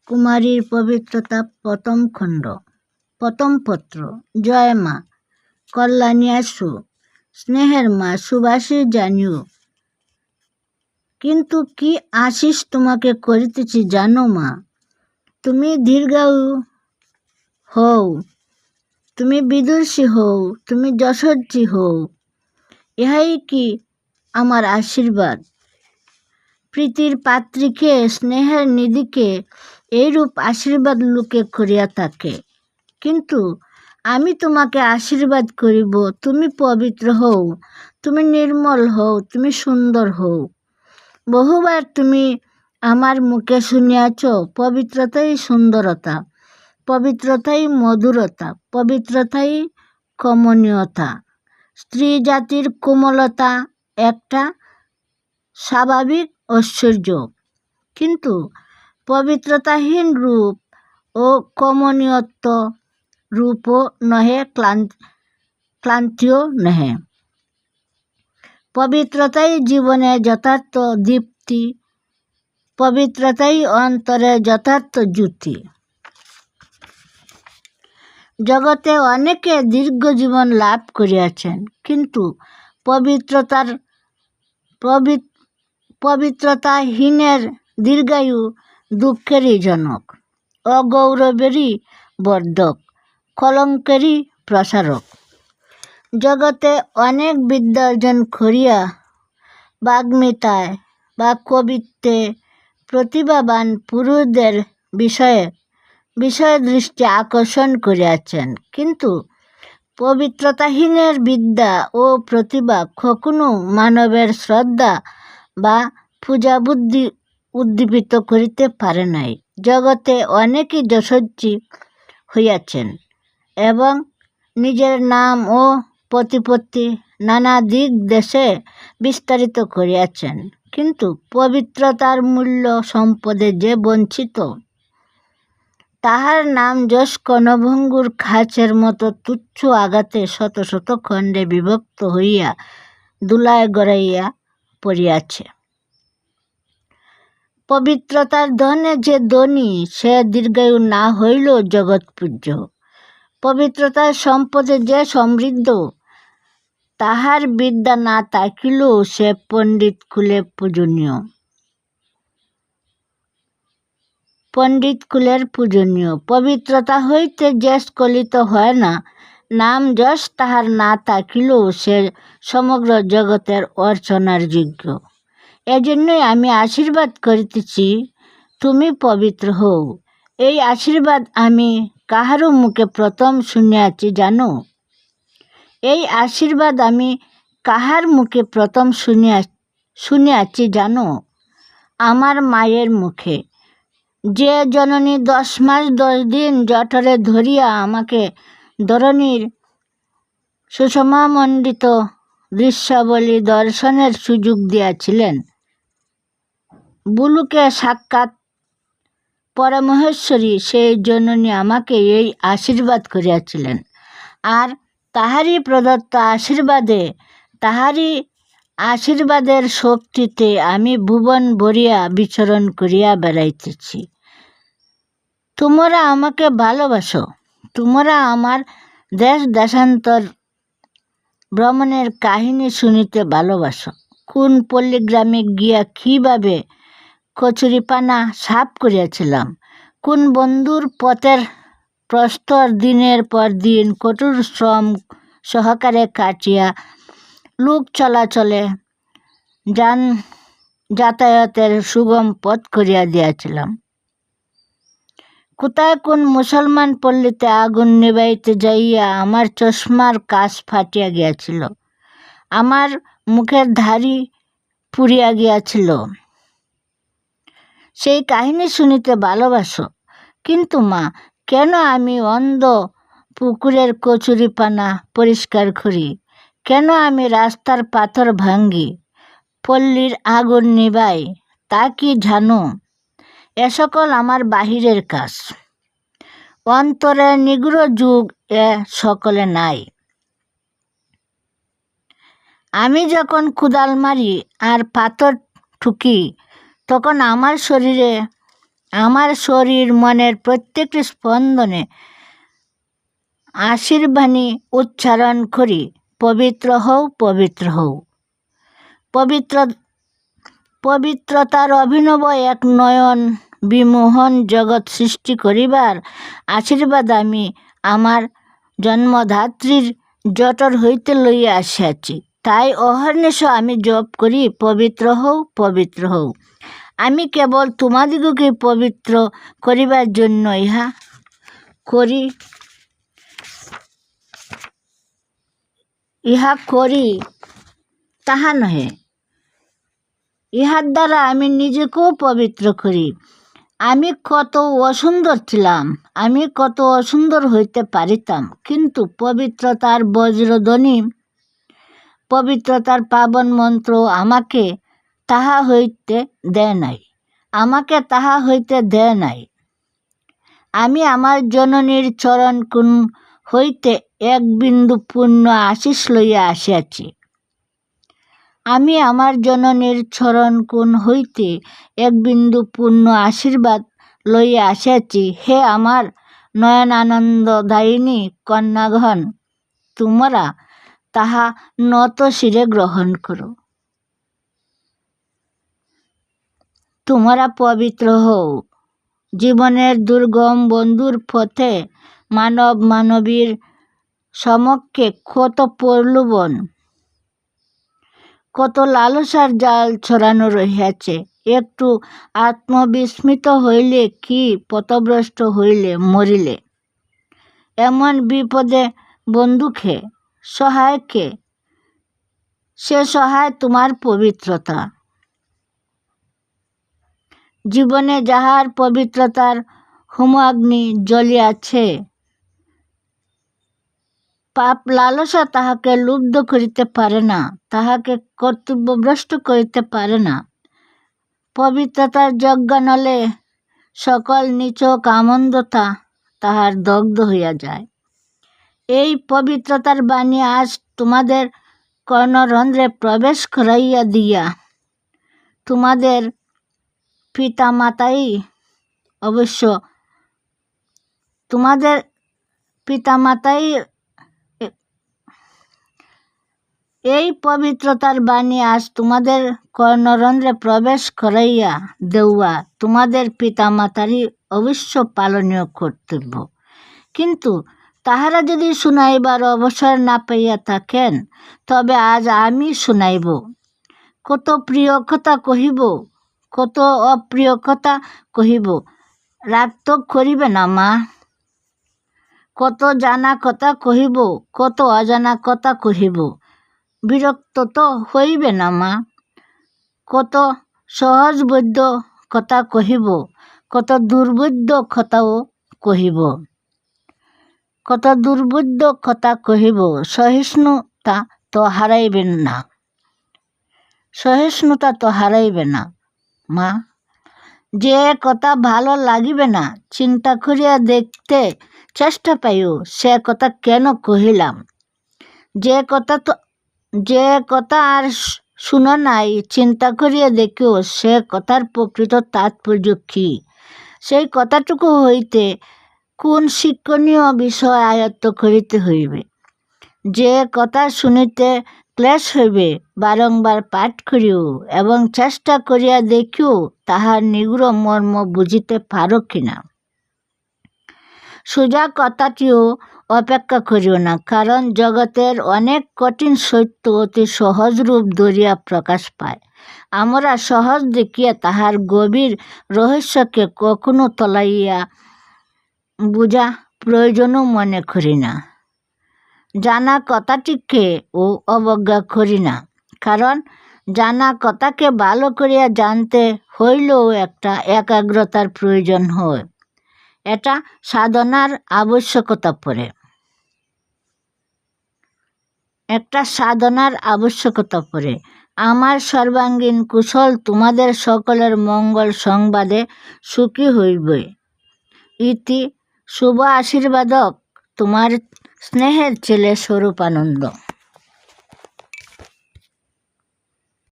কুমারীর পবিত্রতা প্রথম খণ্ড, প্রথম পত্র। জয় মা, কল্যাণী আসু, স্নেহের মা, সুবাসী জানিও। কিন্তু কি আশিস তোমাকে করিতেছি জানো মা? তুমি দীর্ঘায়ু হও, তুমি বিদুষী হও, তুমি যশস্বী হও, ইহাই কি আমার আশীর্বাদ? প্রীতির পাত্রীকে, স্নেহের নিধিকে এইরূপ আশীর্বাদ লোকে করিয়া থাকে। কিন্তু আমি তোমাকে আশীর্বাদ করিব, তুমি পবিত্র হও, তুমি নির্মল হও, তুমি সুন্দর হও। বহুবার তুমি আমার মুখে শুনিয়াছ, পবিত্রতাই সুন্দরতা, পবিত্রতাই মধুরতা, পবিত্রতাই কমনীয়তা, স্ত্রী জাতির কোমলতা একটা স্বাভাবিক ঐশ্বর্য। কিন্তু পবিত্রতাহীন রূপ ও কমনীয়ত্ব রূপও নহে, ক্লান্তিও নহে। পবিত্রতাই জীবনে যথার্থ দীপ্তি, পবিত্রতাই অন্তরে যথার্থ জ্যোতি। জগতে অনেকে দীর্ঘ জীবন লাভ করিয়াছেন, কিন্তু পবিত্রতাহীনের দীর্ঘায়ু দুঃখেরই জনক, অগৌরবেরই বর্ধক, কলঙ্কেরই প্রসারক। জগতে অনেক বিদ্যা অর্জন করিয়া বাগ্মিতায় বা কবিত্বে প্রতিভাবান পুরুষদের বিষয়ে দৃষ্টি আকর্ষণ করিয়াছেন, কিন্তু পবিত্রতাহীনের বিদ্যা ও প্রতিভা কখনো মানবের শ্রদ্ধা বা পূজাবুদ্ধি উদ্দীপিত করিতে পারে নাই। জগতে অনেকেই যশস্বী হইয়াছেন এবং নিজের নাম ও প্রতিপত্তি নানা দিক দেশে বিস্তারিত করিয়াছেন, কিন্তু পবিত্রতার মূল্য সম্পদে যে বঞ্চিত, তাহার নাম যশ কণভঙ্গুর খাঁচের মতো তুচ্ছ আঘাতে শত শত খণ্ডে বিভক্ত হইয়া ধুলায় গড়াইয়া পড়িয়াছে। পবিত্রতার ধনে যে ধনী, সে দীর্ঘায়ু না হইলেও জগৎপূজ্য। পবিত্রতার সম্পদে যে সমৃদ্ধ, তাহার বিদ্যা না থাকিলেও সে পণ্ডিত কুলে পূজনীয়। পবিত্রতা হইতে যে স্খলিত হয় না, নাম যশ তাহার না থাকিলেও সে সমগ্র জগতের অর্চনার যোগ্য। এজন্যই আমি আশীর্বাদ করিতেছি, তুমি পবিত্র হও। এই আশীর্বাদ আমি কাহারও মুখে প্রথম শুনিয়াছি জানো? এই আশীর্বাদ আমি কাহার মুখে প্রথম শুনিয়াছি জানো? আমার মায়ের মুখে, যে জননী 10 মাস 10 দিন জঠরে ধরিয়া আমাকে ধরণীর সুষমামণ্ডিত দৃশ্যাবলী দর্শনের সুযোগ দিয়াছিলেন। বুলুকে সাক্ষাৎ পরমহেশ্বরী সেই জননী আমাকে এই আশীর্বাদ করিয়াছিলেন, আর তাহারই প্রদত্ত তাহারই আশীর্বাদের শক্তিতে আমি ভুবন ভরিয়া বিচরণ করিয়া বেড়াইতেছি। তোমরা আমাকে ভালোবাসো, তোমরা আমার দেশ দেশান্তর ভ্রমণের কাহিনী শুনিতে ভালোবাসো। কোন পল্লীগ্রামে গিয়া কীভাবে কচুরিপানা সাফ করিয়াছিলাম, কোন বন্ধুর পথের প্রস্তর দিনের পর দিন কঠোর শ্রম সহকারে কাটিয়া লোক চলাচলে যাতায়াতের সুগম পথ করিয়া দিয়াছিলাম। কোথায় কোন মুসলমান পল্লীতে আগুন নিবাইতে যাইয়া আমার চশমার কাঁচ ফাটিয়া গিয়াছিল, আমার মুখের ধারি পুড়িয়া গিয়াছিল। সেই কাহিনী শুনিতে ভালোবাসো। কিন্তু মা, কেন আমি অন্ধ পুকুরের কচুরিপানা পরিষ্কার করি, কেন আমি রাস্তার পাথর ভাঙ্গি, পল্লীর আগুন নিবাই, তা কি জানো? এ সকল আমার বাহিরের কাজ, অন্তরে নিগূঢ় যুগ এ সকলে নাই। আমি যখন কুদাল মারি আর পাথর ঠুকি, তখন আমার শরীরে আমার শরীর মনের প্রত্যেকটি স্পন্দনে আশীর্বাণী উচ্চারণ করি, পবিত্র হও, পবিত্র হও। পবিত্রতার অভিনব এক নয়ন বিমোহন জগৎ সৃষ্টি করিবার আশীর্বাদ আমি আমার জন্মধাত্রীর জঠর হইতে লইয়া আসিয়াছি। তাই অহর্নিশ আমি জপ করি, পবিত্র হও, পবিত্র হও। আমি কেবল তোমাদিগকে পবিত্র করিবার জন্য ইহা করি তাহা নহে, ইহার দ্বারা আমি নিজেকেও পবিত্র করি। আমি কত অসুন্দর ছিলাম, আমি কত অসুন্দর হইতে পারিতাম, কিন্তু পবিত্রতার বজ্রধ্বনি, পবিত্রতার পাবন মন্ত্র আমাকে তাহা হইতে দেয় নাই, আমাকে তাহা হইতে দেয় নাই। আমি আমার জননীর চরণ কোণ হইতে এক বিন্দু পূর্ণ আশিস লইয়া আসিয়াছি। আমি আমার জননীর চরণ কোণ হইতে এক বিন্দু পূর্ণ আশীর্বাদ লইয়া আসিয়াছি। হে আমার নয়নানন্দদায়িনী কন্যাগণ, তোমরা তাহা নত শিরে গ্রহণ করো। তোমরা পবিত্র হও। জীবনের দুর্গম বন্ধুর পথে মানব মানবীর সমক্ষে কত প্রলোভন, কত লালসার জাল ছড়ানো রহিয়াছে। একটু আত্মবিস্মৃত হইলে কি, পথভ্রষ্ট হইলে মরিলে। এমন বিপদে বন্ধুকে সহায়কে, সে সহায় তোমার পবিত্রতা। জীবনে যাহার পবিত্রতার হোমাগ্নি জ্বলিয়াছে, পাপ লালসা তাহাকে লুব্ধ করিতে পারে না, তাহাকে কর্তব্যভ্রষ্ট করিতে পারে না। পবিত্রতার যজ্ঞানলে সকল নিছক আমন্দতা তাহার দগ্ধ হইয়া যায়। এই পবিত্রতার বাণী আজ তোমাদের কর্ণরন্ধ্রে প্রবেশ করাইয়া দিয়া তোমাদের পিতামাতাই এই পবিত্রতার বাণী আজ তোমাদের কর্ণরন্ধ্রে প্রবেশ করাইয়া দেওয়া তোমাদের পিতামাতারই অবশ্য পালনীয় কর্তব্য। কিন্তু তাহারা যদি শুনাইবার অবসর না পাইয়া থাকেন, তবে আজ আমি শুনাইব। কত প্রিয় কথা কহিব, কত অপ্রিয় কথা কহিব, রাগ তো করিবে না মা। কত জানা কথা কহিব, কত অজানা কথা কহিব, বিরক্ত তো হইবে না মা। কত সহজবোধ্য কথা কহিব, কত দুর্বোধ্য কথাও কহিব, কত দুর্বোধ্য কথা কহিব। সহিষ্ণুতা তো হারাইবেন না, সহিষ্ণুতা তো হারাইবে না মা। যে কথা ভালো লাগিবে না, চিন্তা করিয়া দেখতে চেষ্টা পাইও সে কথা কেন কহিলাম। যে কথা আর শুনো নাই, চিন্তা করিয়া দেখিও সে কথার প্রকৃত তাৎপর্য কী। সেই কথাটুকু হইতে কোন শিক্ষণীয় বিষয় আয়ত্ত করিতে হইবে। যে কথা শুনিতে ক্লেশ হইবে, বারংবার পাঠ করিও এবং চেষ্টা করিয়া দেখিও তাহার নিগূঢ় মর্ম বুঝিতে পারো কিনা। সোজা কথাটিও অপেক্ষা করিও না, কারণ জগতের অনেক কঠিন সত্য অতি সহজ রূপ ধরিয়া প্রকাশ পায়। আমরা সহজ দেখিয়া তাহার গভীর রহস্যকে কখনো তলাইয়া বুঝা প্রয়োজনও মনে করি না। জানা কথাটিকে ও অবজ্ঞা করি না, কারণ জানা কথাকে ভালো করিয়া জানতে হইলেও একটা একাগ্রতার প্রয়োজন হয়। এটা সাধনার আবশ্যকতা পড়ে, আমার সর্বাঙ্গীন কুশল তোমাদের সকলের মঙ্গল সংবাদে সুখী হইবে। ইতি শুভ আশীর্বাদক তোমার স্নেহের ছেলে স্বরূপানন্দ।